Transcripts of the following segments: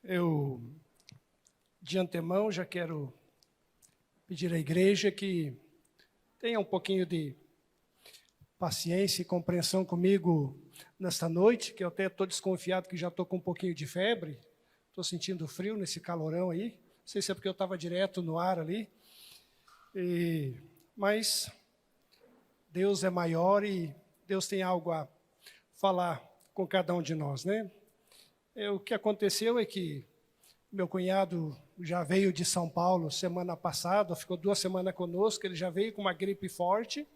Eu, de antemão, já quero pedir à igreja que tenha um pouquinho de paciência e compreensão comigo nesta noite, que eu até estou desconfiado que já estou com um pouquinho de febre, estou sentindo frio nesse calorão aí, não sei se é porque eu estava direto no ar ali, mas Deus é maior e Deus tem algo a falar com cada um de nós, né? O que aconteceu é que meu cunhado já veio de São Paulo semana passada, ficou 2 semanas conosco, ele já veio com uma gripe forte.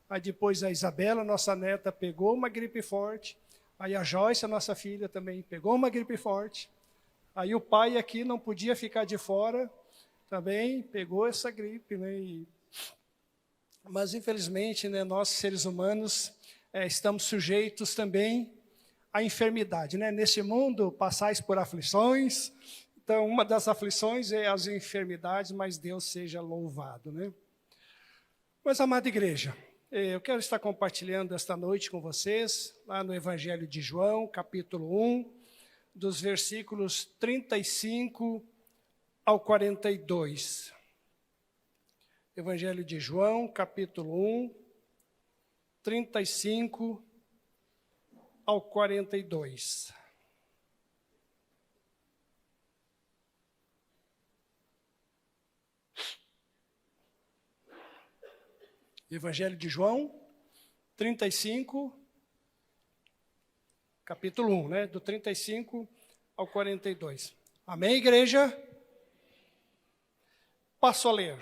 Aí depois a Isabela, nossa neta, pegou uma gripe forte. Aí a Joyce, a nossa filha, também pegou uma gripe forte. Aí o pai aqui não podia ficar de fora, também pegou essa gripe, né? Mas infelizmente, né, nós seres humanos estamos sujeitos também à enfermidade, né? Neste mundo passais por aflições. Então, uma das aflições é as enfermidades, mas Deus seja louvado, né? Mas, amada igreja, eu quero estar compartilhando esta noite com vocês, lá no Evangelho de João, capítulo 1, dos versículos 35 ao 42. Evangelho de João, capítulo 1, 35 ao 42. Evangelho de João, 35, capítulo 1, né? Do 35 ao 42. Amém, igreja? Passo a ler.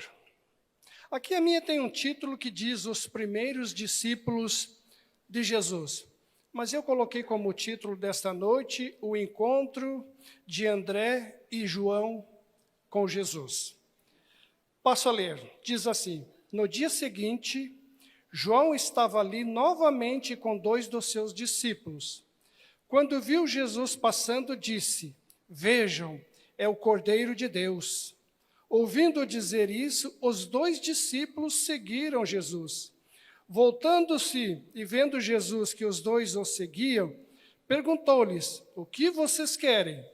Aqui a minha tem um título que diz Os Primeiros Discípulos de Jesus. Mas eu coloquei como título desta noite o encontro de André e João com Jesus. Passo a ler. Diz assim: No dia seguinte, João estava ali novamente com 2 dos seus discípulos. Quando viu Jesus passando, disse: Vejam, é o Cordeiro de Deus. Ouvindo dizer isso, os 2 discípulos seguiram Jesus. Voltando-se e vendo Jesus que os 2 o seguiam, perguntou-lhes: O que vocês querem?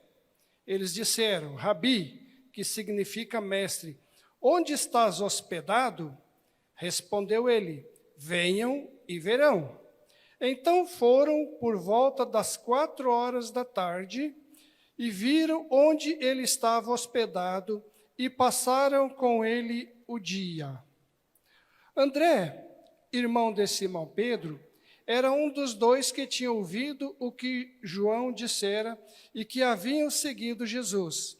Eles disseram: Rabi, que significa mestre, onde estás hospedado? Respondeu ele: Venham e verão. Então foram por volta das 4 horas da tarde e viram onde ele estava hospedado e passaram com ele o dia. André, irmão de Simão Pedro, era um dos 2 que tinha ouvido o que João dissera e que haviam seguido Jesus.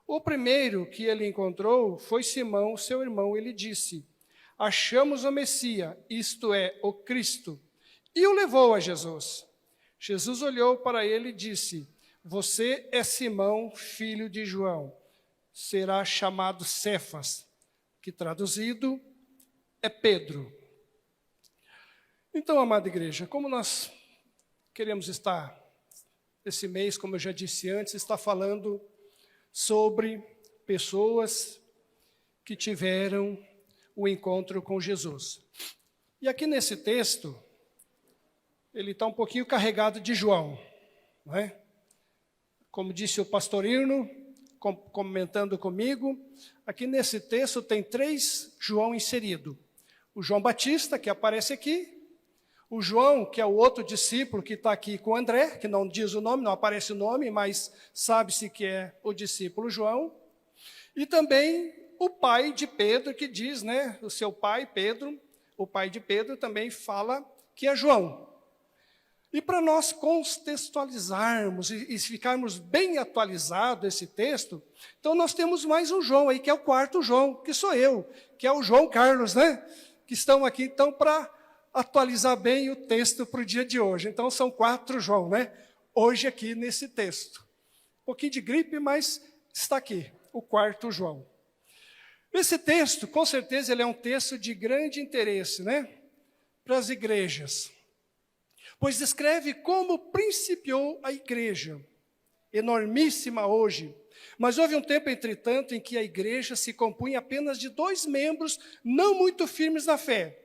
O primeiro que ele encontrou foi Simão, seu irmão. Ele disse: Achamos o Messias, isto é, o Cristo. E o levou a Jesus. Jesus olhou para ele e disse: Você é Simão, filho de João. Será chamado Cefas, que traduzido é Pedro. Então, amada igreja, como nós queremos estar, esse mês, como eu já disse antes, está falando sobre pessoas que tiveram o encontro com Jesus. E aqui nesse texto, ele está um pouquinho carregado de João, não é? Como disse o pastor Irno, comentando comigo, aqui nesse texto tem 3 João inserido. O João Batista, que aparece aqui, o João, que é o outro discípulo que está aqui com André, que não diz o nome, não aparece o nome, mas sabe-se que é o discípulo João, e também o pai de Pedro, que diz, né, o seu pai, Pedro, o pai de Pedro também fala que é João. E para nós contextualizarmos e ficarmos bem atualizado esse texto, então nós temos mais um João aí, que é o 4º João, que sou eu, que é o João Carlos, né? Que estão aqui, então, para atualizar bem o texto para o dia de hoje. Então, são 4 João, né? Hoje aqui nesse texto. Um pouquinho de gripe, mas está aqui, o 4º João. Esse texto, com certeza, ele é um texto de grande interesse, né? Para as igrejas. Pois descreve como principiou a igreja, enormíssima hoje. Mas houve um tempo, entretanto, em que a igreja se compunha apenas de 2 membros não muito firmes na fé.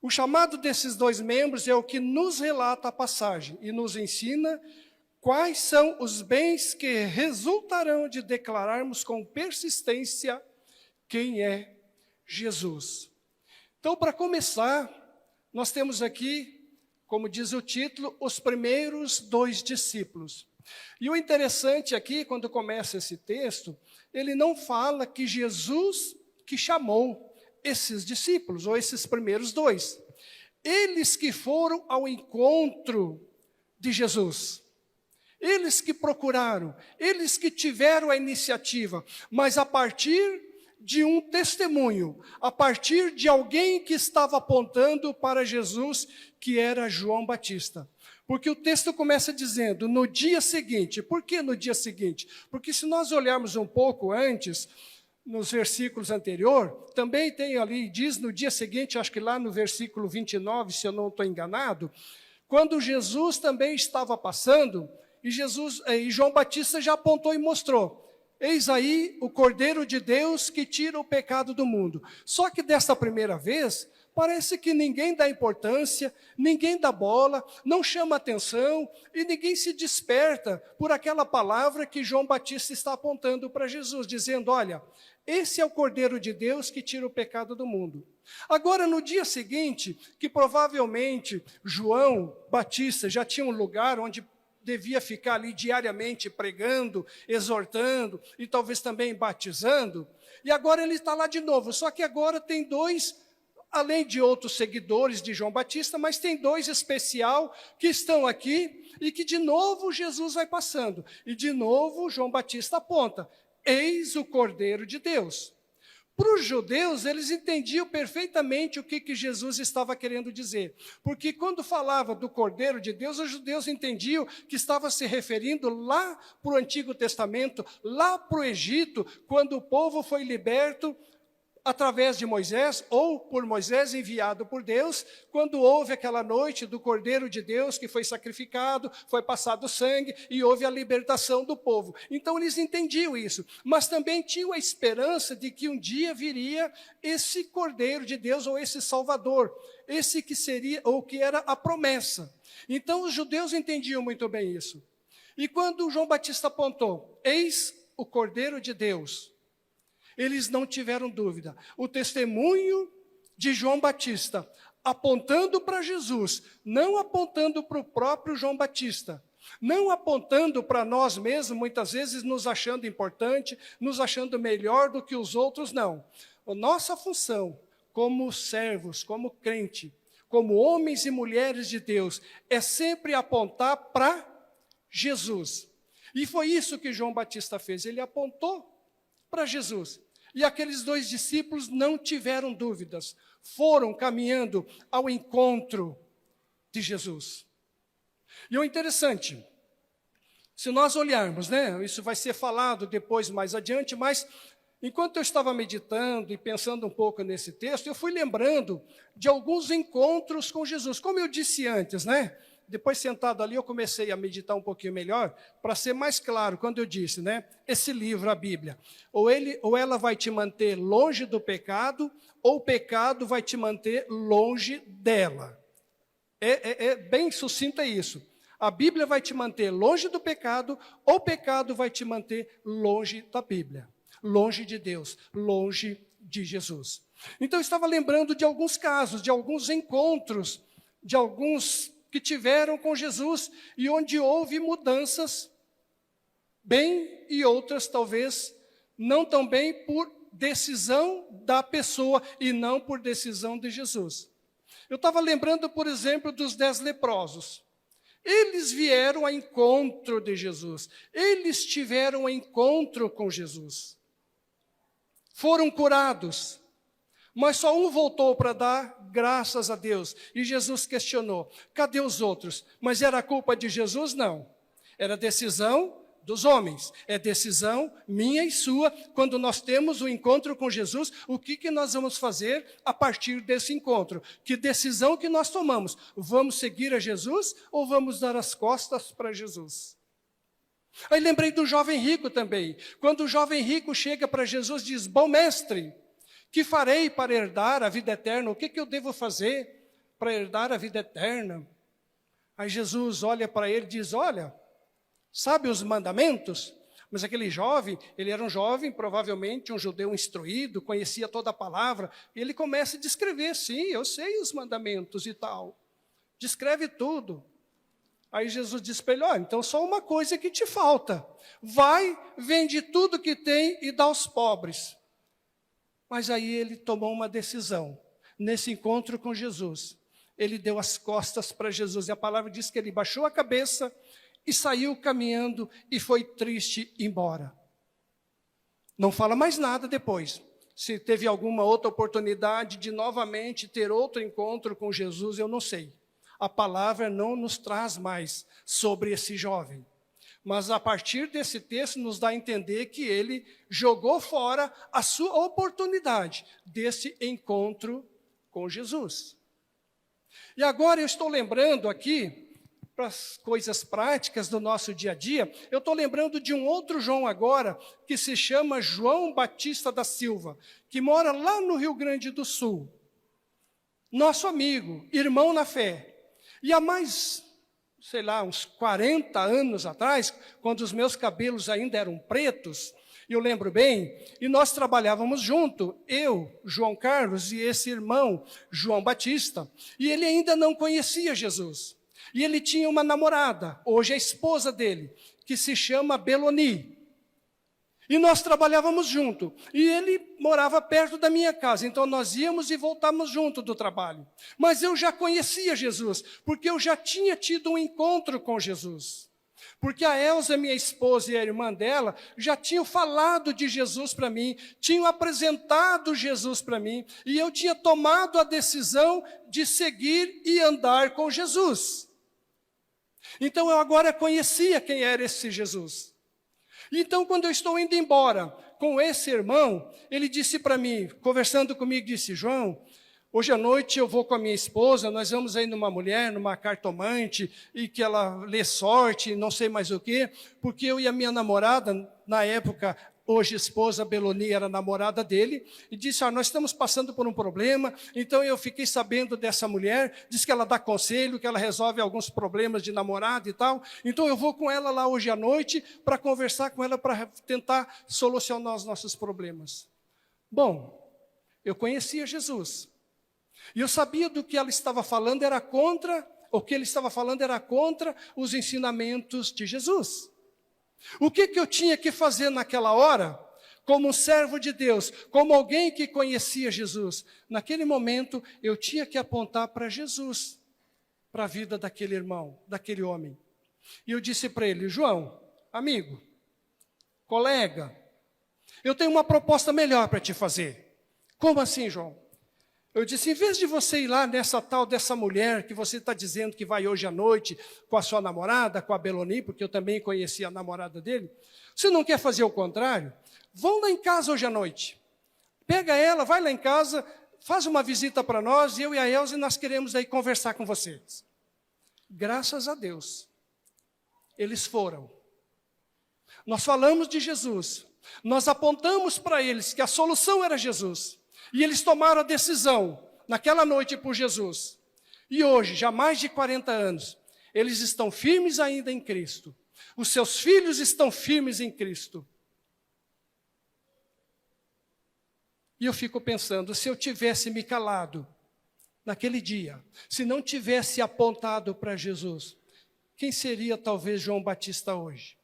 O chamado desses 2 membros é o que nos relata a passagem e nos ensina quais são os bens que resultarão de declararmos com persistência quem é Jesus. Então, para começar, nós temos aqui, como diz o título, os primeiros 2 discípulos. E o interessante aqui, quando começa esse texto, ele não fala que Jesus que chamou esses discípulos, ou esses primeiros 2. Eles que foram ao encontro de Jesus. Eles que procuraram, eles que tiveram a iniciativa, mas a partir de um testemunho, a partir de alguém que estava apontando para Jesus, que era João Batista. Porque o texto começa dizendo, no dia seguinte. Por que no dia seguinte? Porque se nós olharmos um pouco antes, nos versículos anteriores, também tem ali, diz no dia seguinte, acho que lá no versículo 29, se eu não estou enganado, quando Jesus também estava passando, e João Batista já apontou e mostrou, eis aí o Cordeiro de Deus que tira o pecado do mundo. Só que desta primeira vez, parece que ninguém dá importância, ninguém dá bola, não chama atenção e ninguém se desperta por aquela palavra que João Batista está apontando para Jesus, dizendo, olha, esse é o Cordeiro de Deus que tira o pecado do mundo. Agora, no dia seguinte, que provavelmente João Batista já tinha um lugar onde devia ficar ali diariamente pregando, exortando e talvez também batizando, e agora ele está lá de novo, só que agora tem 2, além de outros seguidores de João Batista, mas tem 2 especial que estão aqui e que de novo Jesus vai passando. E de novo João Batista aponta, eis o Cordeiro de Deus. Para os judeus, eles entendiam perfeitamente o que Jesus estava querendo dizer. Porque quando falava do Cordeiro de Deus, os judeus entendiam que estava se referindo lá para o Antigo Testamento, lá para o Egito, quando o povo foi liberto através de Moisés, ou por Moisés enviado por Deus, quando houve aquela noite do Cordeiro de Deus que foi sacrificado, foi passado sangue e houve a libertação do povo. Então eles entendiam isso, mas também tinham a esperança de que um dia viria esse Cordeiro de Deus, ou esse Salvador, esse que seria, ou que era a promessa. Então os judeus entendiam muito bem isso. E quando João Batista apontou, eis o Cordeiro de Deus, eles não tiveram dúvida. O testemunho de João Batista, apontando para Jesus, não apontando para o próprio João Batista, não apontando para nós mesmos, muitas vezes nos achando importante, nos achando melhor do que os outros, não. A nossa função, como servos, como crente, como homens e mulheres de Deus, é sempre apontar para Jesus. E foi isso que João Batista fez, ele apontou para Jesus. E aqueles 2 discípulos não tiveram dúvidas, foram caminhando ao encontro de Jesus. E o interessante, se nós olharmos, isso vai ser falado depois mais adiante, mas enquanto eu estava meditando e pensando um pouco nesse texto, eu fui lembrando de alguns encontros com Jesus. Como eu disse antes, depois sentado ali eu comecei a meditar um pouquinho melhor, para ser mais claro, quando eu disse, esse livro, a Bíblia, ou ela vai te manter longe do pecado, ou o pecado vai te manter longe dela. Bem sucinto isso. A Bíblia vai te manter longe do pecado, ou o pecado vai te manter longe da Bíblia, longe de Deus, longe de Jesus. Então eu estava lembrando de alguns casos, de alguns encontros, de alguns que tiveram com Jesus e onde houve mudanças bem e outras talvez não tão bem por decisão da pessoa e não por decisão de Jesus. Eu estava lembrando, por exemplo, dos 10 leprosos. Eles vieram ao encontro de Jesus. Eles tiveram encontro com Jesus. Foram curados. Mas só um voltou para dar graças a Deus. E Jesus questionou, cadê os outros? Mas era culpa de Jesus? Não. Era decisão dos homens. É decisão minha e sua. Quando nós temos o encontro com Jesus, o que nós vamos fazer a partir desse encontro? Que decisão que nós tomamos? Vamos seguir a Jesus ou vamos dar as costas para Jesus? Aí lembrei do jovem rico também. Quando o jovem rico chega para Jesus e diz, bom mestre, que farei para herdar a vida eterna? O que eu devo fazer para herdar a vida eterna? Aí Jesus olha para ele e diz, olha, sabe os mandamentos? Mas aquele jovem, ele era um jovem, provavelmente um judeu instruído, conhecia toda a palavra, e ele começa a descrever, sim, eu sei os mandamentos e tal. Descreve tudo. Aí Jesus diz para ele, olha, então só uma coisa que te falta. Vai, vende tudo que tem e dá aos pobres. Mas aí ele tomou uma decisão. Nesse encontro com Jesus, ele deu as costas para Jesus. E a palavra diz que ele baixou a cabeça e saiu caminhando e foi triste embora. Não fala mais nada depois. Se teve alguma outra oportunidade de novamente ter outro encontro com Jesus, eu não sei. A palavra não nos traz mais sobre esse jovem. Mas a partir desse texto nos dá a entender que ele jogou fora a sua oportunidade desse encontro com Jesus. E agora eu estou lembrando aqui, para as coisas práticas do nosso dia a dia, eu estou lembrando de um outro João agora, que se chama João Batista da Silva, que mora lá no Rio Grande do Sul. Nosso amigo, irmão na fé. E há mais, sei lá, uns 40 anos atrás, quando os meus cabelos ainda eram pretos, eu lembro bem, e nós trabalhávamos junto, eu, João Carlos, e esse irmão, João Batista, e ele ainda não conhecia Jesus. E ele tinha uma namorada, hoje a esposa dele, que se chama Beloni. E nós trabalhávamos junto. E ele morava perto da minha casa. Então nós íamos e voltávamos junto do trabalho. Mas eu já conhecia Jesus, porque eu já tinha tido um encontro com Jesus. Porque a Elza, minha esposa, e a irmã dela, já tinham falado de Jesus para mim, tinham apresentado Jesus para mim, e eu tinha tomado a decisão de seguir e andar com Jesus. Então eu agora conhecia quem era esse Jesus. Então quando eu estou indo embora com esse irmão, ele disse para mim, conversando comigo, disse, João, hoje à noite eu vou com a minha esposa, nós vamos aí numa mulher, numa cartomante, e que ela lê sorte, não sei mais o quê, porque eu e a minha namorada, na época, hoje esposa, Beloni era namorada dele, e disse, nós estamos passando por um problema, então eu fiquei sabendo dessa mulher, diz que ela dá conselho, que ela resolve alguns problemas de namorado e tal, então eu vou com ela lá hoje à noite, para conversar com ela, para tentar solucionar os nossos problemas. Bom, eu conhecia Jesus, e eu sabia do que ela estava falando era contra, o que ele estava falando era contra os ensinamentos de Jesus. O que eu tinha que fazer naquela hora, como um servo de Deus, como alguém que conhecia Jesus? Naquele momento, eu tinha que apontar para Jesus, para a vida daquele irmão, daquele homem. E eu disse para ele, João, amigo, colega, eu tenho uma proposta melhor para te fazer. Como assim, João? Eu disse, em vez de você ir lá nessa tal dessa mulher que você está dizendo que vai hoje à noite com a sua namorada, com a Beloni, porque eu também conheci a namorada dele, você não quer fazer o contrário? Vão lá em casa hoje à noite. Pega ela, vai lá em casa, faz uma visita para nós, eu e a Elza, e nós queremos aí conversar com vocês. Graças a Deus, eles foram. Nós falamos de Jesus, nós apontamos para eles que a solução era Jesus. E eles tomaram a decisão, naquela noite, por Jesus. E hoje, já mais de 40 anos, eles estão firmes ainda em Cristo. Os seus filhos estão firmes em Cristo. E eu fico pensando, se eu tivesse me calado naquele dia, se não tivesse apontado para Jesus, quem seria talvez João Batista hoje?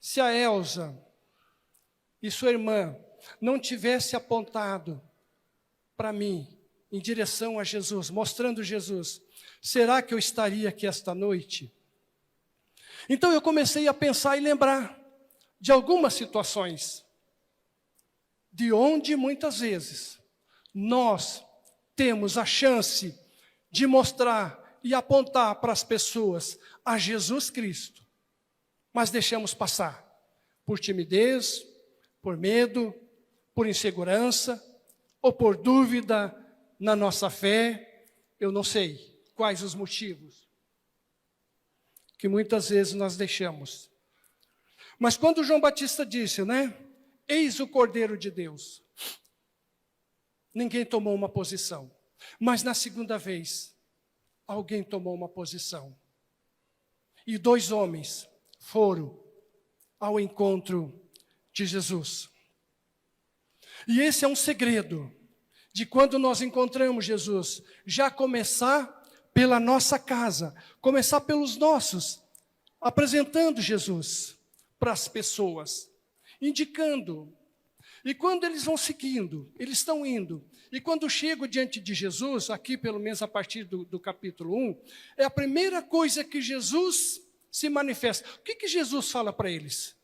Se a Elza e sua irmã não tivesse apontado para mim, em direção a Jesus, mostrando Jesus, será que eu estaria aqui esta noite? Então eu comecei a pensar e lembrar de algumas situações, de onde muitas vezes nós temos a chance de mostrar e apontar para as pessoas a Jesus Cristo, mas deixamos passar por timidez, por medo, por insegurança, ou por dúvida na nossa fé, eu não sei quais os motivos, que muitas vezes nós deixamos. Mas quando João Batista disse, né, eis o Cordeiro de Deus, ninguém tomou uma posição, mas na segunda vez, alguém tomou uma posição. E dois homens foram ao encontro de Jesus. E esse é um segredo de quando nós encontramos Jesus, já começar pela nossa casa, começar pelos nossos, apresentando Jesus para as pessoas, indicando. E quando eles vão seguindo, eles estão indo. E quando chegam diante de Jesus, aqui pelo menos a partir do capítulo 1, é a primeira coisa que Jesus se manifesta. O que Jesus fala para eles?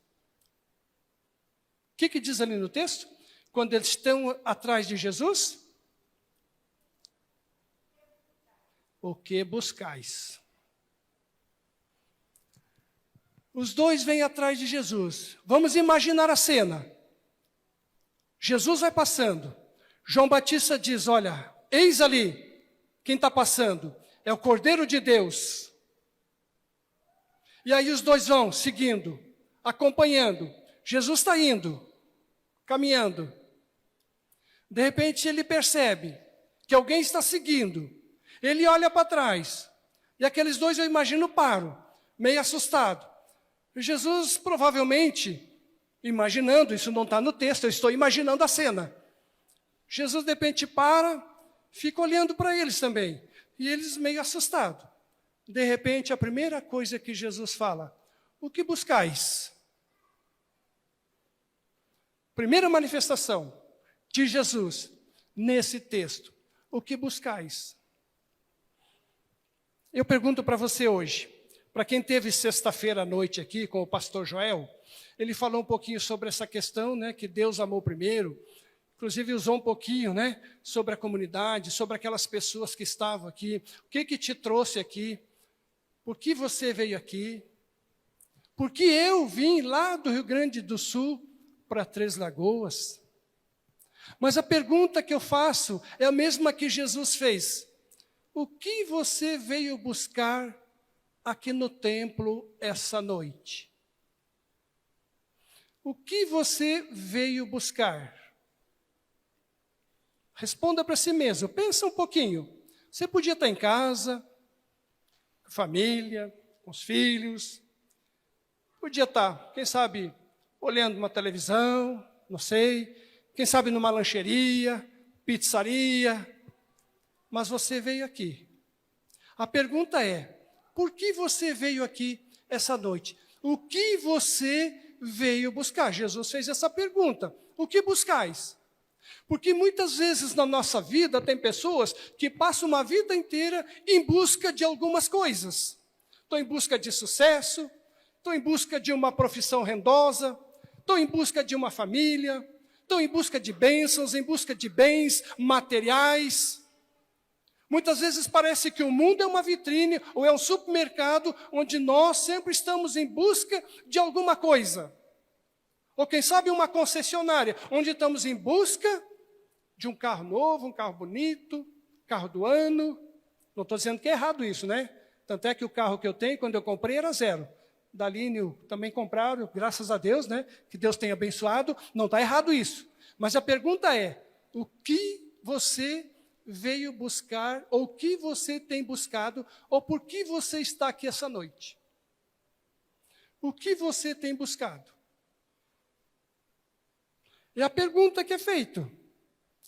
O que diz ali no texto? Quando eles estão atrás de Jesus? O que buscais? Os dois vêm atrás de Jesus. Vamos imaginar a cena. Jesus vai passando. João Batista diz, olha, eis ali quem está passando. É o Cordeiro de Deus. E aí os dois vão seguindo, acompanhando. Jesus está indo, caminhando. De repente ele percebe que alguém está seguindo. Ele olha para trás. E aqueles dois, eu imagino, param, meio assustado. Jesus provavelmente, imaginando, isso não está no texto, eu estou imaginando a cena. Jesus de repente para, fica olhando para eles também. E eles meio assustados. De repente, a primeira coisa que Jesus fala, o que buscais? Primeira manifestação de Jesus nesse texto, o que buscais? Eu pergunto para você hoje, para quem teve sexta-feira à noite aqui com o pastor Joel, ele falou um pouquinho sobre essa questão, né, que Deus amou primeiro, inclusive usou um pouquinho, né, sobre a comunidade, sobre aquelas pessoas que estavam aqui, o que te trouxe aqui, por que você veio aqui, por que eu vim lá do Rio Grande do Sul para Três Lagoas. Mas a pergunta que eu faço é a mesma que Jesus fez. O que você veio buscar aqui no templo essa noite? O que você veio buscar? Responda para si mesmo, pensa um pouquinho. Você podia estar em casa, com a família, com os filhos. Podia estar, quem sabe, olhando uma televisão, não sei. Quem sabe numa lancheria, pizzaria. Mas você veio aqui. A pergunta é, por que você veio aqui essa noite? O que você veio buscar? Jesus fez essa pergunta. O que buscais? Porque muitas vezes na nossa vida tem pessoas que passam uma vida inteira em busca de algumas coisas. Estou em busca de sucesso, estou em busca de uma profissão rendosa, estou em busca de uma família, estou em busca de bênçãos, em busca de bens materiais. Muitas vezes parece que o mundo é uma vitrine ou é um supermercado onde nós sempre estamos em busca de alguma coisa. Ou quem sabe uma concessionária, onde estamos em busca de um carro novo, um carro bonito, carro do ano. Não estou dizendo que é errado isso, né? Tanto é que o carro que eu tenho, quando eu comprei, era zero. Da Aline também compraram, graças a Deus, né? Que Deus tenha abençoado. Não está errado isso. Mas a pergunta é, o que você veio buscar, ou o que você tem buscado, ou por que você está aqui essa noite? O que você tem buscado? É a pergunta que é feita.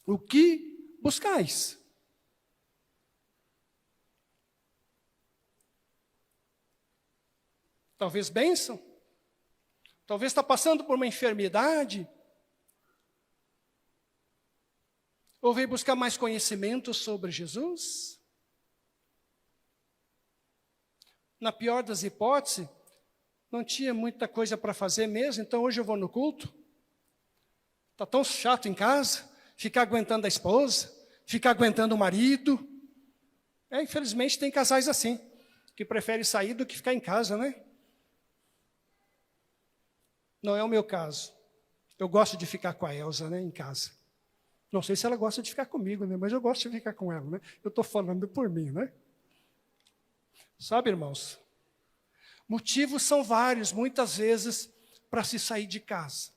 O que buscais? Talvez bênção? Talvez está passando por uma enfermidade? Ou veio buscar mais conhecimento sobre Jesus? Na pior das hipóteses, não tinha muita coisa para fazer mesmo, então hoje eu vou no culto. Está tão chato em casa, ficar aguentando a esposa, ficar aguentando o marido. Infelizmente tem casais assim, que preferem sair do que ficar em casa, né? Não é o meu caso. Eu gosto de ficar com a Elza, né, em casa. Não sei se ela gosta de ficar comigo, né, mas eu gosto de ficar com ela, né? Eu estou falando por mim, né? Sabe, irmãos? Motivos são vários, muitas vezes, para se sair de casa.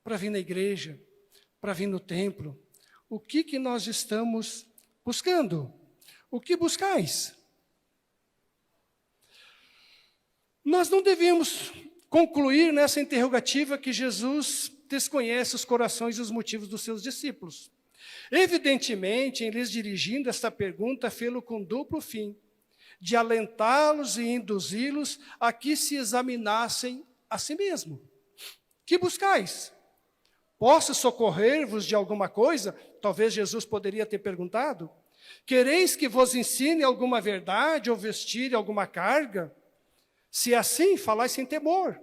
Para vir na igreja, para vir no templo. O que nós estamos buscando? O que buscais? Nós não devemos concluir nessa interrogativa que Jesus desconhece os corações e os motivos dos seus discípulos. Evidentemente, em lhes dirigindo esta pergunta, fê-lo com duplo fim, de alentá-los e induzi-los a que se examinassem a si mesmo. Que buscais? Posso socorrer-vos de alguma coisa? Talvez Jesus poderia ter perguntado. Quereis que vos ensine alguma verdade ou vestir alguma carga? Se assim, falai sem temor.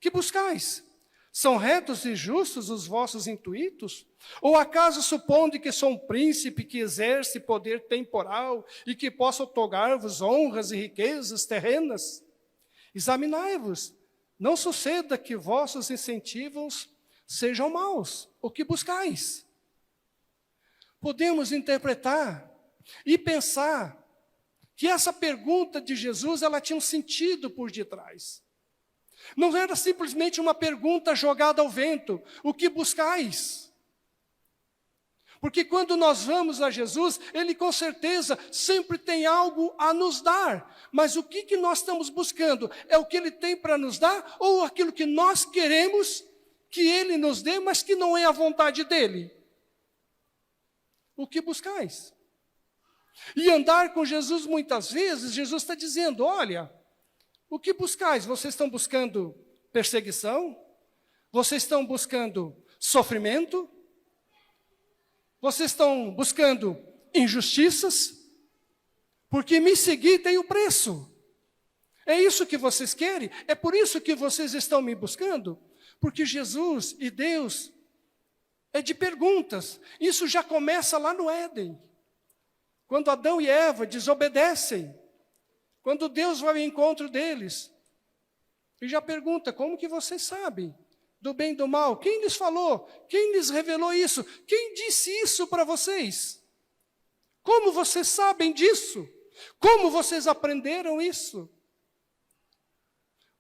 Que buscais? São retos e justos os vossos intuitos? Ou acaso suponde que sou um príncipe que exerce poder temporal e que possa otorgar-vos honras e riquezas terrenas? Examinai-vos, não suceda que vossos incentivos sejam maus. O que buscais? Podemos interpretar e pensar que essa pergunta de Jesus, ela tinha um sentido por detrás. Não era simplesmente uma pergunta jogada ao vento. O que buscais? Porque quando nós vamos a Jesus, Ele com certeza sempre tem algo a nos dar. Mas o que nós estamos buscando? É o que Ele tem para nos dar ou aquilo que nós queremos que Ele nos dê, mas que não é a vontade dEle? O que buscais? E andar com Jesus muitas vezes, Jesus está dizendo, olha, o que buscais? Vocês estão buscando perseguição? Vocês estão buscando sofrimento? Vocês estão buscando injustiças? Porque me seguir tem o preço. É isso que vocês querem? É por isso que vocês estão me buscando? Porque Jesus e Deus é de perguntas. Isso já começa lá no Éden. Quando Adão e Eva desobedecem. Quando Deus vai ao encontro deles. E já pergunta, como que vocês sabem do bem e do mal? Quem lhes falou? Quem lhes revelou isso? Quem disse isso para vocês? Como vocês sabem disso? Como vocês aprenderam isso?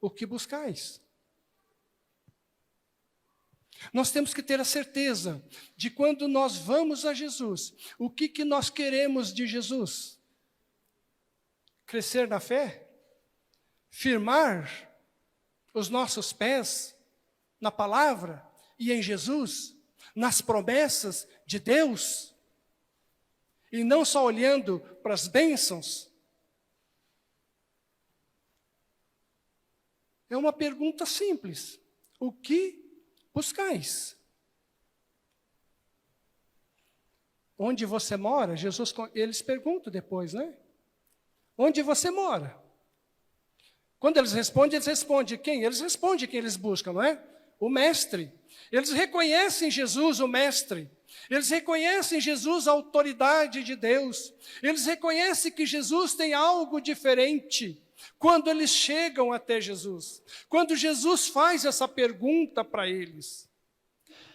O que buscais? Nós temos que ter a certeza de quando nós vamos a Jesus, o que nós queremos de Jesus? Crescer na fé? Firmar os nossos pés na palavra e em Jesus, nas promessas de Deus? E não só olhando para as bênçãos? É uma pergunta simples. O que buscais? Onde você mora? Jesus, eles perguntam depois, né? Onde você mora? Quando eles respondem quem? Eles respondem quem eles buscam, não é? O mestre. Eles reconhecem Jesus, o mestre. Eles reconhecem Jesus, a autoridade de Deus. Eles reconhecem que Jesus tem algo diferente quando eles chegam até Jesus. Quando Jesus faz essa pergunta para eles.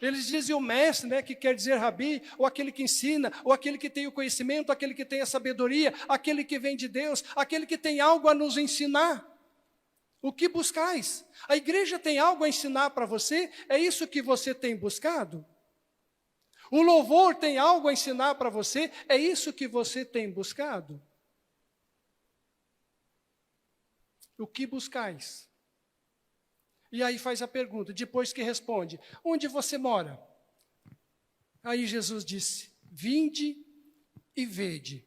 Eles dizem o mestre, né, que quer dizer rabi, ou aquele que ensina, ou aquele que tem o conhecimento, aquele que tem a sabedoria, aquele que vem de Deus, aquele que tem algo a nos ensinar. O que buscais? A igreja tem algo a ensinar para você? É isso que você tem buscado? O louvor tem algo a ensinar para você? É isso que você tem buscado? O que buscais? E aí faz a pergunta, depois que responde, onde você mora? Aí Jesus disse, vinde e vede.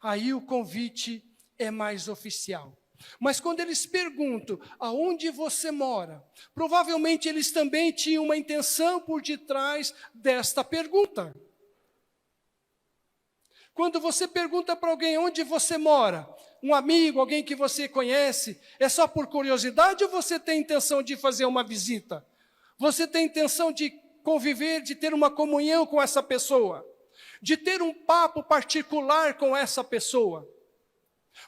Aí o convite é mais oficial. Mas quando eles perguntam, aonde você mora? Provavelmente eles também tinham uma intenção por detrás desta pergunta. Quando você pergunta para alguém onde você mora, um amigo, alguém que você conhece, é só por curiosidade ou você tem intenção de fazer uma visita? Você tem intenção de conviver, de ter uma comunhão com essa pessoa? De ter um papo particular com essa pessoa?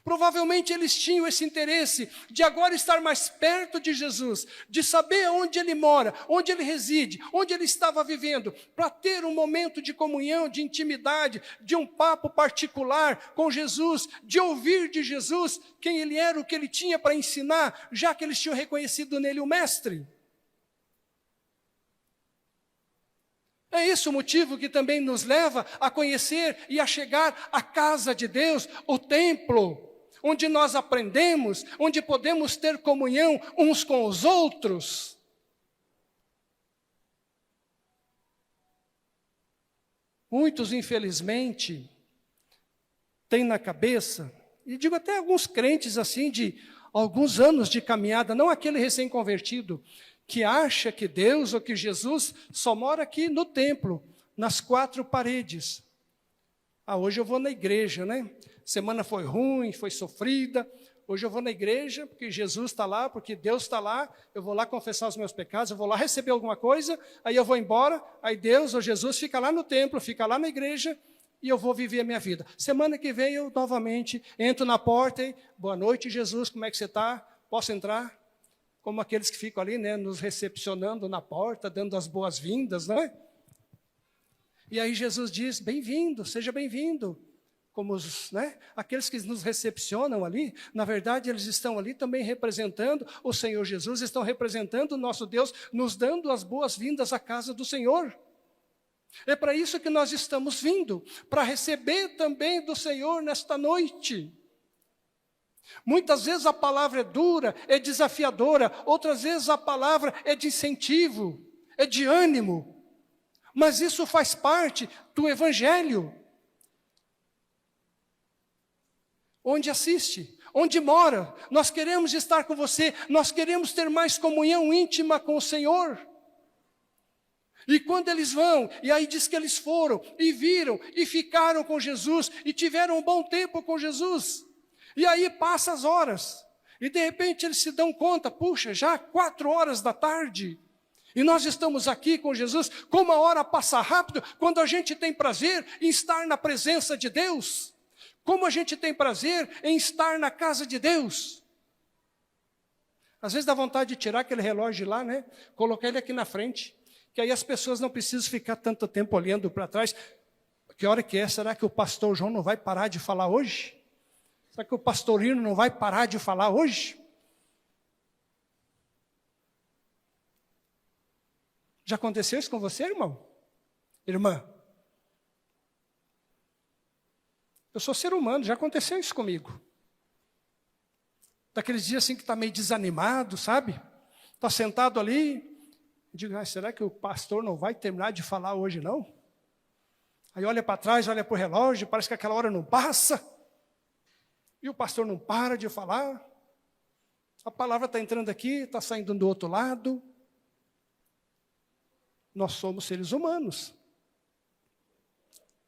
Provavelmente eles tinham esse interesse de agora estar mais perto de Jesus, de saber onde ele mora, onde ele reside, onde ele estava vivendo, para ter um momento de comunhão, de intimidade, de um papo particular com Jesus, de ouvir de Jesus quem ele era, o que ele tinha para ensinar, já que eles tinham reconhecido nele o mestre. É esse o motivo que também nos leva a conhecer e a chegar à casa de Deus, o templo, onde nós aprendemos, onde podemos ter comunhão uns com os outros. Muitos, infelizmente, têm na cabeça, e digo até alguns crentes assim, de alguns anos de caminhada, não aquele recém-convertido, que acha que Deus ou que Jesus só mora aqui no templo, nas 4 paredes. Hoje eu vou na igreja, né? Semana foi ruim, foi sofrida. Hoje eu vou na igreja, porque Jesus está lá, porque Deus está lá. Eu vou lá confessar os meus pecados, eu vou lá receber alguma coisa, aí eu vou embora, aí Deus ou Jesus fica lá no templo, fica lá na igreja, e eu vou viver a minha vida. Semana que vem eu novamente entro na porta e, boa noite, Jesus, como é que você está? Posso entrar? Como aqueles que ficam ali, né, nos recepcionando na porta, dando as boas-vindas, não é? E aí Jesus diz, bem-vindo, seja bem-vindo. Como aqueles que nos recepcionam ali, na verdade eles estão ali também representando o Senhor Jesus, estão representando o nosso Deus, nos dando as boas-vindas à casa do Senhor. É para isso que nós estamos vindo, para receber também do Senhor nesta noite. Muitas vezes a palavra é dura, é desafiadora, outras vezes a palavra é de incentivo, é de ânimo. Mas isso faz parte do Evangelho. Onde assiste, onde mora, nós queremos estar com você, nós queremos ter mais comunhão íntima com o Senhor. E quando eles vão, e aí diz que eles foram, e viram, e ficaram com Jesus, e tiveram um bom tempo com Jesus. E aí passa as horas, e de repente eles se dão conta, puxa, já 4 horas da tarde, e nós estamos aqui com Jesus, como a hora passa rápido, quando a gente tem prazer em estar na presença de Deus, como a gente tem prazer em estar na casa de Deus. Às vezes dá vontade de tirar aquele relógio de lá, né? Colocar ele aqui na frente, que aí as pessoas não precisam ficar tanto tempo olhando para trás. Que hora que é? Será que o pastor João não vai parar de falar hoje? Será que o pastorino não vai parar de falar hoje? Já aconteceu isso com você, irmão? Irmã? Eu sou ser humano, já aconteceu isso comigo. Daqueles dias assim que está meio desanimado, sabe? Está sentado ali, digo, será que o pastor não vai terminar de falar hoje não? Aí olha para trás, olha para o relógio, parece que aquela hora não passa. E o pastor não para de falar. A palavra está entrando aqui, está saindo do outro lado. Nós somos seres humanos.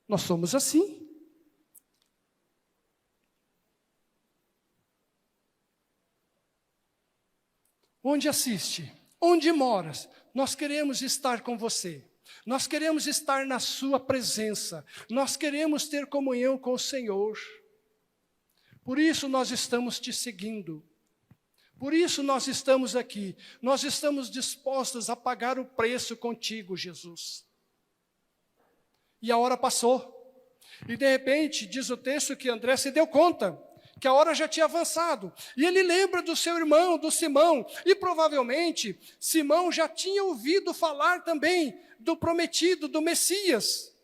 Nós somos assim. Onde assiste? Onde moras? Nós queremos estar com você. Nós queremos estar na sua presença. Nós queremos ter comunhão com o Senhor. Por isso nós estamos te seguindo. Por isso nós estamos aqui. Nós estamos dispostos a pagar o preço contigo, Jesus. E a hora passou. E de repente, diz o texto que André se deu conta que a hora já tinha avançado. E ele lembra do seu irmão, do Simão. E provavelmente, Simão já tinha ouvido falar também do prometido, do Messias.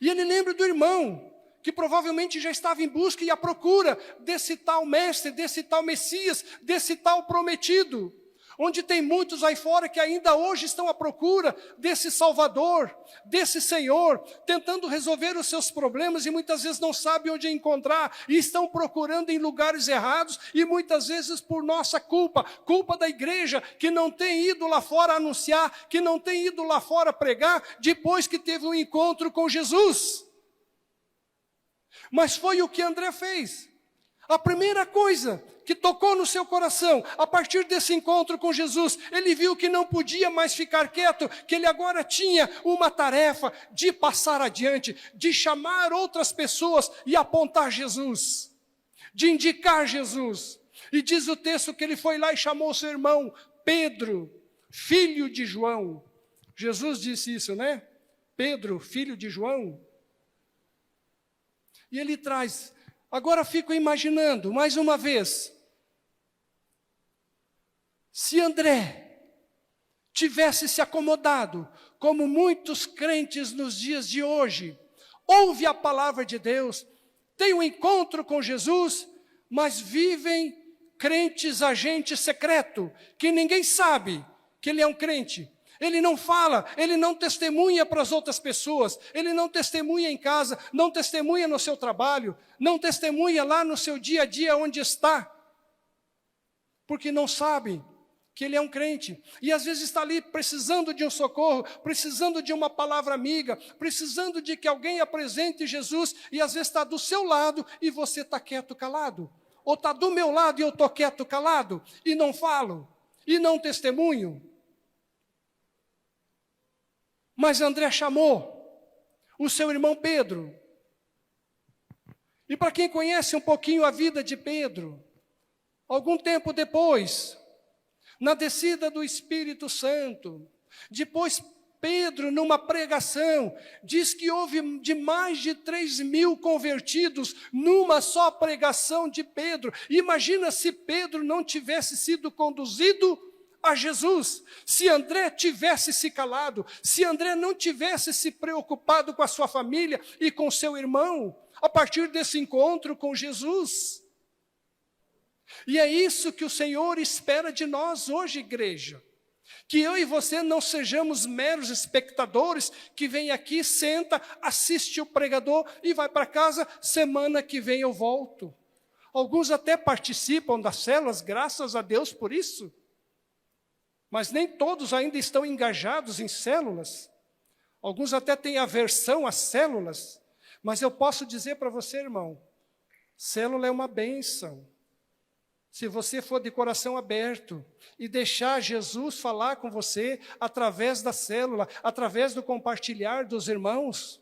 E ele lembra do irmão, que provavelmente já estava em busca e à procura desse tal mestre, desse tal Messias, desse tal prometido. Onde tem muitos aí fora que ainda hoje estão à procura desse Salvador, desse Senhor, tentando resolver os seus problemas e muitas vezes não sabem onde encontrar, e estão procurando em lugares errados, e muitas vezes por nossa culpa, culpa da igreja, que não tem ido lá fora anunciar, que não tem ido lá fora pregar, depois que teve um encontro com Jesus. Mas foi o que André fez. A primeira coisa que tocou no seu coração, a partir desse encontro com Jesus, ele viu que não podia mais ficar quieto, que ele agora tinha uma tarefa de passar adiante, de chamar outras pessoas e apontar Jesus, de indicar Jesus. E diz o texto que ele foi lá e chamou seu irmão Pedro, filho de João. Jesus disse isso, né? Pedro, filho de João. E ele traz... Agora fico imaginando, mais uma vez, se André tivesse se acomodado, como muitos crentes nos dias de hoje, ouve a palavra de Deus, têm um encontro com Jesus, mas vivem crentes agente secreto, que ninguém sabe que ele é um crente. Ele não fala, ele não testemunha para as outras pessoas, ele não testemunha em casa, não testemunha no seu trabalho, não testemunha lá no seu dia a dia onde está, porque não sabe que ele é um crente. E às vezes está ali precisando de um socorro, precisando de uma palavra amiga, precisando de que alguém apresente Jesus, e às vezes está do seu lado e você está quieto, calado. Ou está do meu lado e eu estou quieto, calado, e não falo, e não testemunho. Mas André chamou o seu irmão Pedro. E para quem conhece um pouquinho a vida de Pedro, algum tempo depois, na descida do Espírito Santo, depois Pedro, numa pregação, diz que houve de mais de 3.000 convertidos numa só pregação de Pedro. Imagina se Pedro não tivesse sido conduzido a Jesus, se André tivesse se calado, se André não tivesse se preocupado com a sua família e com seu irmão, a partir desse encontro com Jesus. E é isso que o Senhor espera de nós hoje, igreja. Que eu e você não sejamos meros espectadores que vem aqui, senta, assiste o pregador e vai para casa, semana que vem eu volto. Alguns até participam das células, graças a Deus por isso. Mas nem todos ainda estão engajados em células. Alguns até têm aversão às células. Mas eu posso dizer para você, irmão, célula é uma bênção. Se você for de coração aberto e deixar Jesus falar com você através da célula, através do compartilhar dos irmãos,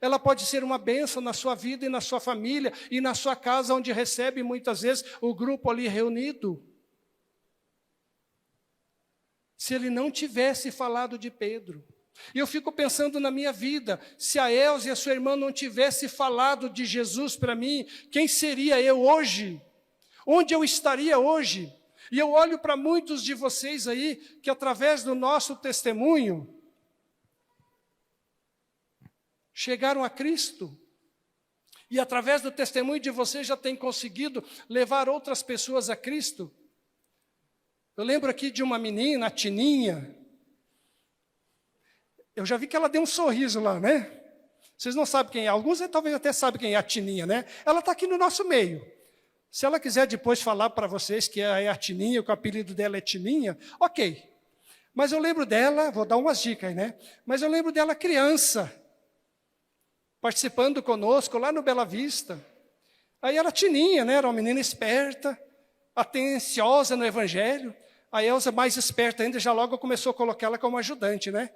ela pode ser uma bênção na sua vida e na sua família e na sua casa, onde recebe muitas vezes o grupo ali reunido. Se ele não tivesse falado de Pedro, e eu fico pensando na minha vida, se a Elza e a sua irmã não tivessem falado de Jesus para mim, quem seria eu hoje? Onde eu estaria hoje? E eu olho para muitos de vocês aí, que através do nosso testemunho, chegaram a Cristo. E através do testemunho de vocês já têm conseguido levar outras pessoas a Cristo. Eu lembro aqui de uma menina, a Tininha. Eu já vi que ela deu um sorriso lá, né? Vocês não sabem quem é. Alguns talvez até sabem quem é a Tininha, né? Ela está aqui no nosso meio. Se ela quiser depois falar para vocês que é a Tininha, que o apelido dela é Tininha, ok. Mas eu lembro dela, vou dar umas dicas aí, né? Mas eu lembro dela criança, participando conosco lá no Bela Vista. Aí era Tininha, né? Era uma menina esperta, atenciosa no Evangelho. A Elza, mais esperta ainda, já logo começou a colocar ela como ajudante, né?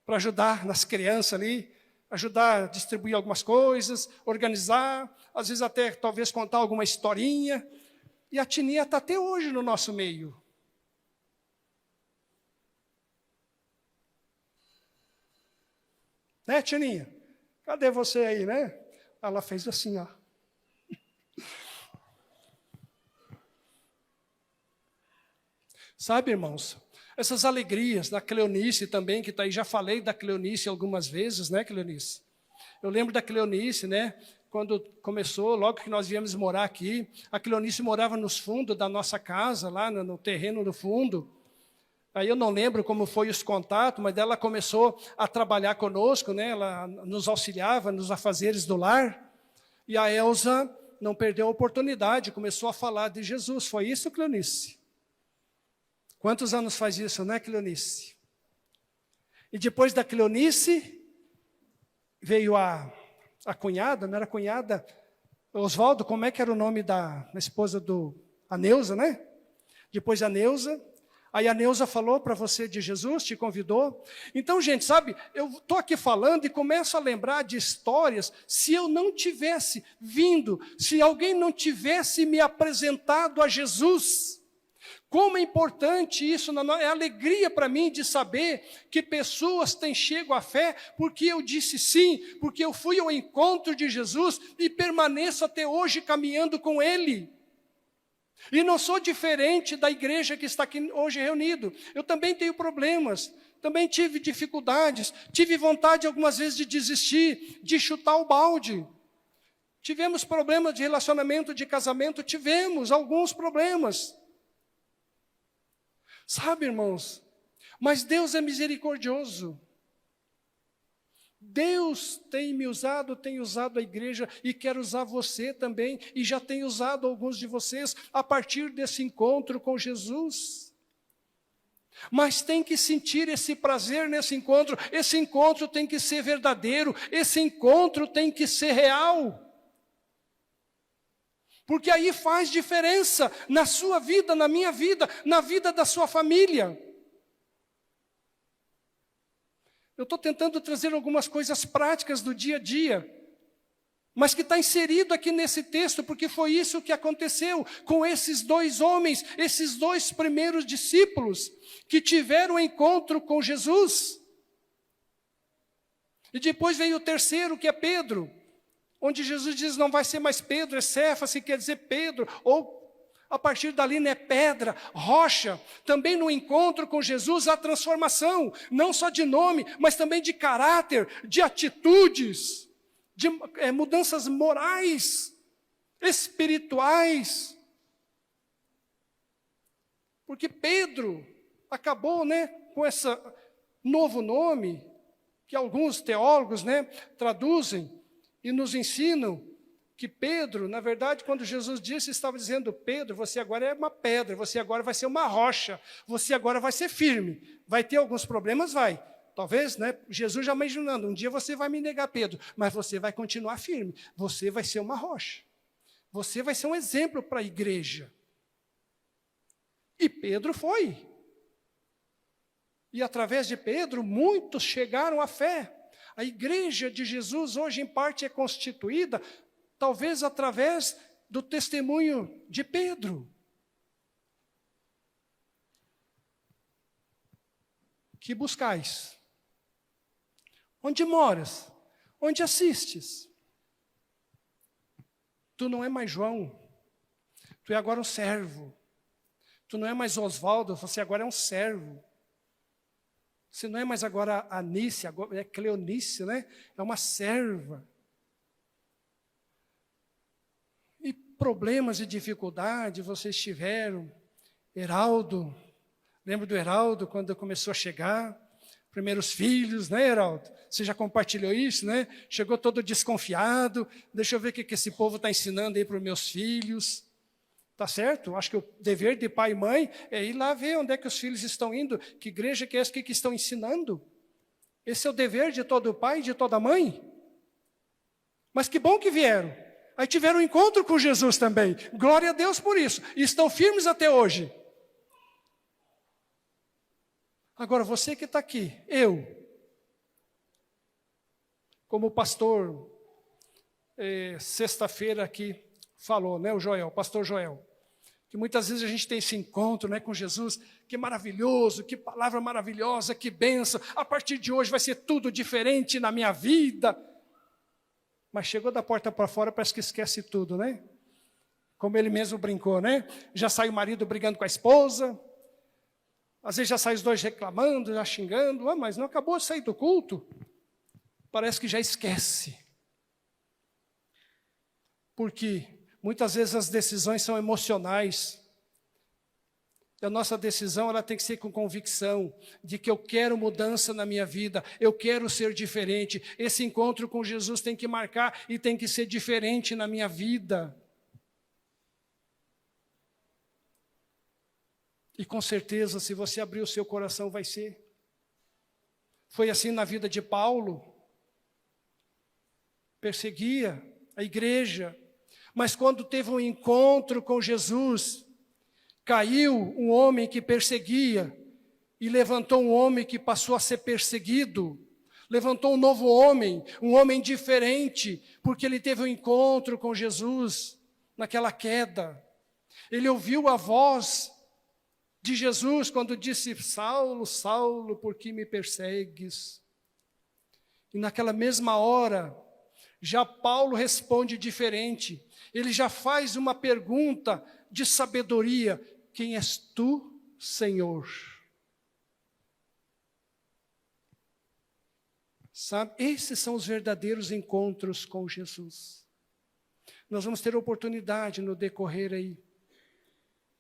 Para ajudar nas crianças ali, ajudar a distribuir algumas coisas, organizar, às vezes até talvez contar alguma historinha. E a Tininha está até hoje no nosso meio. Né, Tininha? Cadê você aí, né? Ela fez assim, ó. Sabe, irmãos, essas alegrias da Cleonice também, que está aí, já falei da Cleonice algumas vezes, né, Cleonice? Eu lembro da Cleonice, né, quando começou, logo que nós viemos morar aqui, a Cleonice morava nos fundos da nossa casa, lá no terreno do fundo. Aí eu não lembro como foi os contatos, mas ela começou a trabalhar conosco, né, ela nos auxiliava nos afazeres do lar. E a Elza não perdeu a oportunidade, começou a falar de Jesus. Foi isso, Cleonice? Quantos anos faz isso, né, Cleonice? E depois da Cleonice, veio a cunhada, não era cunhada? Oswaldo, como é que era o nome da esposa a Neuza, né? Depois a Neuza. Aí a Neuza falou para você de Jesus, te convidou. Então, gente, sabe, eu estou aqui falando e começo a lembrar de histórias. Se eu não tivesse vindo, se alguém não tivesse me apresentado a Jesus, como é importante isso, é alegria para mim de saber que pessoas têm chego à fé porque eu disse sim, porque eu fui ao encontro de Jesus e permaneço até hoje caminhando com Ele. E não sou diferente da igreja que está aqui hoje reunido. Eu também tenho problemas, também tive dificuldades, tive vontade algumas vezes de desistir, de chutar o balde. Tivemos problemas de relacionamento, de casamento, tivemos alguns problemas. Sabe, irmãos, mas Deus é misericordioso. Deus tem usado a igreja e quer usar você também, e já tem usado alguns de vocês a partir desse encontro com Jesus. Mas tem que sentir esse prazer nesse encontro, esse encontro tem que ser verdadeiro, esse encontro tem que ser real. Porque aí faz diferença na sua vida, na minha vida, na vida da sua família. Eu estou tentando trazer algumas coisas práticas do dia a dia, mas que está inserido aqui nesse texto, porque foi isso que aconteceu com esses dois homens, esses dois primeiros discípulos, que tiveram encontro com Jesus. E depois veio o terceiro, que é Pedro, onde Jesus diz, não vai ser mais Pedro, é Cefas, que quer dizer Pedro, ou a partir dali, né, pedra, rocha. Também no encontro com Jesus há transformação, não só de nome, mas também de caráter, de atitudes, de mudanças morais, espirituais. Porque Pedro acabou, né, com esse novo nome, que alguns teólogos, né, traduzem e nos ensinam, que Pedro, na verdade, quando Jesus disse, estava dizendo, Pedro, você agora é uma pedra, você agora vai ser uma rocha, você agora vai ser firme. Vai ter alguns problemas? Vai. Talvez, né, Jesus já imaginando, um dia você vai me negar, Pedro, mas você vai continuar firme, você vai ser uma rocha. Você vai ser um exemplo para a igreja. E Pedro foi. E através de Pedro, muitos chegaram à fé. A igreja de Jesus hoje, em parte, é constituída talvez através do testemunho de Pedro. Que buscais? Onde moras? Onde assistes? Tu não é mais João, tu é agora um servo. Tu não é mais Oswaldo, você agora é um servo. Você não é mais agora Anice, agora é Cleonice, né? É uma serva. E problemas e dificuldades vocês tiveram. Heraldo, lembra do Heraldo quando começou a chegar? Primeiros filhos, né, Heraldo? Você já compartilhou isso, né? Chegou todo desconfiado. Deixa eu ver o que esse povo está ensinando aí para os meus filhos. Tá certo? Acho que o dever de pai e mãe é ir lá ver onde é que os filhos estão indo, que igreja que é essa que estão ensinando. Esse é o dever de todo pai e de toda mãe. Mas que bom que vieram. Aí tiveram um encontro com Jesus também. Glória a Deus por isso. E estão firmes até hoje. Agora, você que está aqui, eu, como pastor, sexta-feira aqui, falou, né, o pastor Joel, que muitas vezes a gente tem esse encontro, né, com Jesus, que maravilhoso, que palavra maravilhosa, que bênção, a partir de hoje vai ser tudo diferente na minha vida. Mas chegou da porta para fora, parece que esquece tudo, né? Como ele mesmo brincou, né? Já sai o marido brigando com a esposa, às vezes já sai os dois reclamando, já xingando, mas não acabou de sair do culto, parece que já esquece. Porque muitas vezes as decisões são emocionais. E a nossa decisão ela tem que ser com convicção de que eu quero mudança na minha vida, eu quero ser diferente. Esse encontro com Jesus tem que marcar e tem que ser diferente na minha vida. E com certeza, se você abrir o seu coração, vai ser. Foi assim na vida de Paulo. Perseguia a igreja, mas quando teve um encontro com Jesus, caiu um homem que perseguia e levantou um homem que passou a ser perseguido. Levantou um novo homem, um homem diferente, porque ele teve um encontro com Jesus naquela queda. Ele ouviu a voz de Jesus quando disse, Saulo, Saulo, por que me persegues? E naquela mesma hora, já Paulo responde diferente. Ele já faz uma pergunta de sabedoria. Quem és tu, Senhor? Sabe, esses são os verdadeiros encontros com Jesus. Nós vamos ter oportunidade no decorrer aí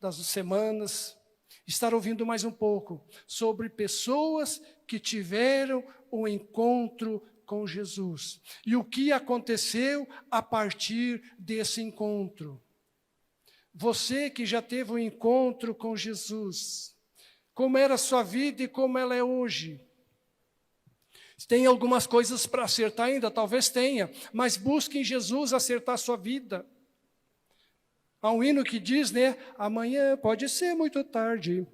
das semanas, estar ouvindo mais um pouco sobre pessoas que tiveram um encontro com Jesus. E o que aconteceu a partir desse encontro. Você que já teve um encontro com Jesus, como era a sua vida e como ela é hoje. Tem algumas coisas para acertar ainda, talvez tenha, mas busque em Jesus acertar a sua vida. Há um hino que diz, né, amanhã pode ser muito tarde.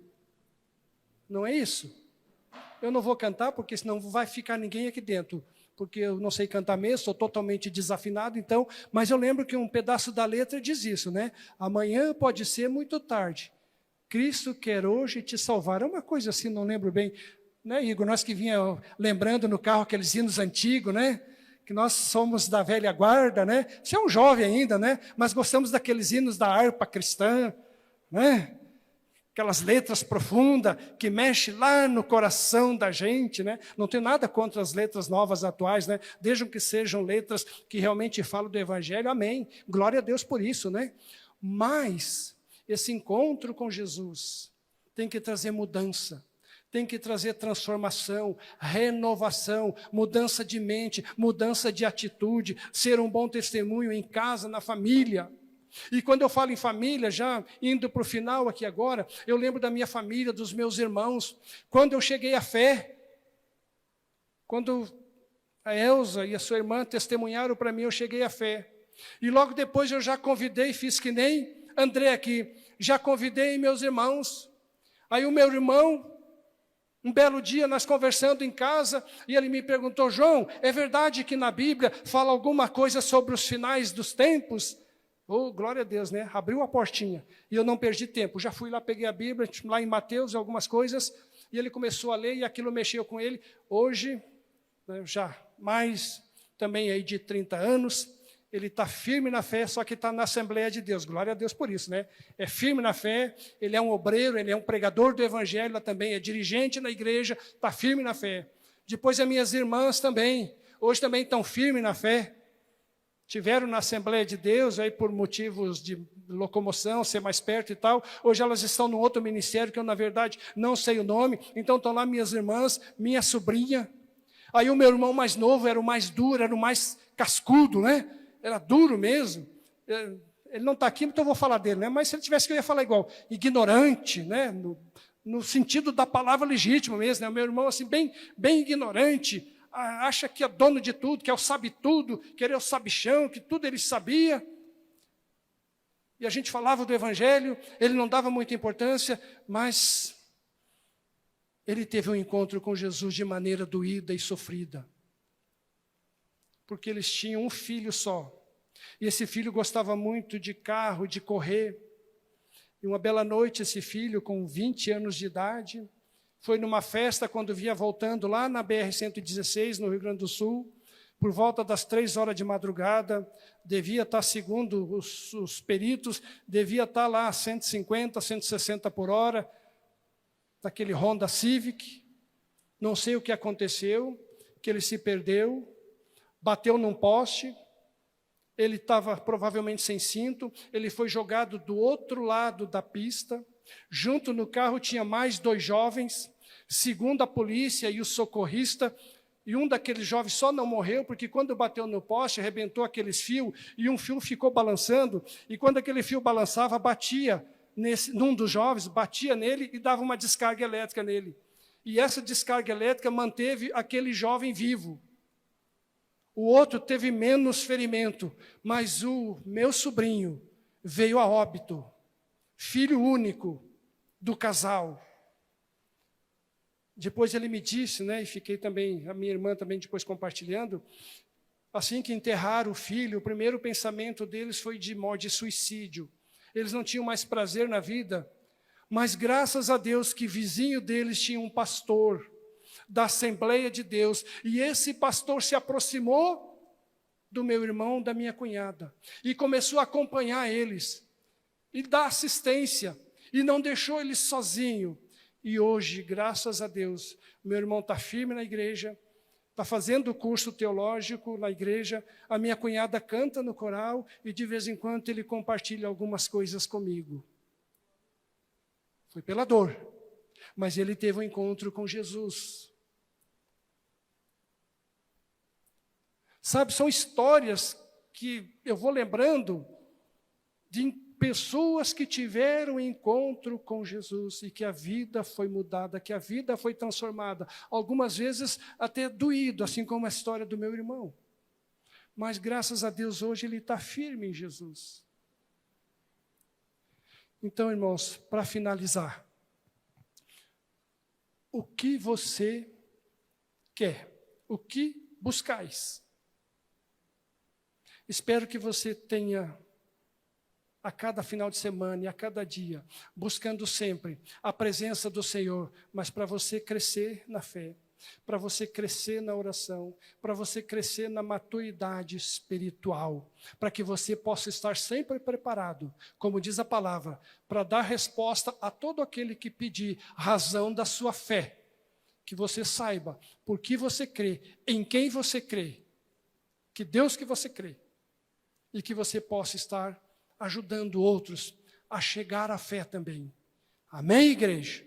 Não é isso? Eu não vou cantar, porque senão não vai ficar ninguém aqui dentro, porque eu não sei cantar mesmo, sou totalmente desafinado, então, mas eu lembro que um pedaço da letra diz isso, né? Amanhã pode ser muito tarde. Cristo quer hoje te salvar. É uma coisa assim, não lembro bem, né, Igor? Nós que vinha lembrando no carro aqueles hinos antigos, né? Que nós somos da velha guarda, né? Você é um jovem ainda, né? Mas gostamos daqueles hinos da harpa cristã, né? Aquelas letras profundas que mexem lá no coração da gente, né? Não tenho nada contra as letras novas atuais, né? Desde que sejam letras que realmente falam do Evangelho, amém. Glória a Deus por isso, né? Mas esse encontro com Jesus tem que trazer mudança. Tem que trazer transformação, renovação, mudança de mente, mudança de atitude, ser um bom testemunho em casa, na família. E quando eu falo em família, já indo para o final aqui agora, eu lembro da minha família, dos meus irmãos. Quando eu cheguei à fé, quando a Elza e a sua irmã testemunharam para mim, eu cheguei à fé. E logo depois eu já convidei, fiz que nem André aqui, já convidei meus irmãos. Aí o meu irmão, um belo dia, nós conversando em casa, e ele me perguntou, João, é verdade que na Bíblia fala alguma coisa sobre os finais dos tempos? Oh, glória a Deus, né? Abriu a portinha, e eu não perdi tempo. Já fui lá, peguei a Bíblia, lá em Mateus, algumas coisas, e ele começou a ler, e aquilo mexeu com ele. Hoje, né, já mais também aí de 30 anos, ele está firme na fé, só que está na Assembleia de Deus. Glória a Deus por isso, né? É firme na fé, ele é um obreiro, ele é um pregador do Evangelho também, é dirigente na igreja, está firme na fé. Depois as minhas irmãs também, hoje também estão firmes na fé. Tiveram na Assembleia de Deus, aí por motivos de locomoção, ser mais perto e tal. Hoje elas estão num outro ministério, que eu, na verdade, não sei o nome. Então estão lá minhas irmãs, minha sobrinha. Aí o meu irmão mais novo era o mais duro, era o mais cascudo, né? Era duro mesmo. Ele não está aqui, então eu vou falar dele, né? Mas se ele tivesse que eu ia falar igual. Ignorante, né? No sentido da palavra legítima mesmo, né? O meu irmão, assim, bem ignorante. Acha que é dono de tudo, que é o sabe tudo, que ele é o sabichão, que tudo ele sabia. E a gente falava do Evangelho, ele não dava muita importância, mas ele teve um encontro com Jesus de maneira doída e sofrida. Porque eles tinham um filho só. E esse filho gostava muito de carro, de correr. E uma bela noite, esse filho, com 20 anos de idade, foi numa festa quando vinha voltando lá na BR-116, no Rio Grande do Sul, por volta das 3 horas de madrugada, devia estar, segundo os peritos, devia estar lá a 150, 160 por hora, daquele Honda Civic. Não sei o que aconteceu, que ele se perdeu, bateu num poste, ele estava provavelmente sem cinto, ele foi jogado do outro lado da pista, junto no carro tinha mais 2 jovens, segundo a polícia e o socorrista, e um daqueles jovens só não morreu, porque quando bateu no poste, arrebentou aqueles fios, e um fio ficou balançando, e quando aquele fio balançava, batia num dos jovens, batia nele e dava uma descarga elétrica nele. E essa descarga elétrica manteve aquele jovem vivo. O outro teve menos ferimento, mas o meu sobrinho veio a óbito, filho único do casal. Depois ele me disse, né, e fiquei também, a minha irmã também depois compartilhando, assim que enterraram o filho, o primeiro pensamento deles foi de morte, de suicídio. Eles não tinham mais prazer na vida, mas graças a Deus que vizinho deles tinha um pastor da Assembleia de Deus, e esse pastor se aproximou do meu irmão, da minha cunhada, e começou a acompanhar eles, e dar assistência, e não deixou eles sozinhos. E hoje, graças a Deus, meu irmão está firme na igreja, está fazendo o curso teológico na igreja, a minha cunhada canta no coral e de vez em quando ele compartilha algumas coisas comigo. Foi pela dor, mas ele teve um encontro com Jesus. Sabe, são histórias que eu vou lembrando de pessoas que tiveram encontro com Jesus e que a vida foi mudada, que a vida foi transformada. Algumas vezes até doído, assim como a história do meu irmão. Mas graças a Deus hoje ele está firme em Jesus. Então, irmãos, para finalizar, o que você quer? O que buscais? Espero que você tenha, a cada final de semana e a cada dia, buscando sempre a presença do Senhor, mas para você crescer na fé, para você crescer na oração, para você crescer na maturidade espiritual, para que você possa estar sempre preparado, como diz a palavra, para dar resposta a todo aquele que pedir razão da sua fé, que você saiba por que você crê, em quem você crê, que Deus que você crê, e que você possa estar ajudando outros a chegar à fé também. Amém, igreja?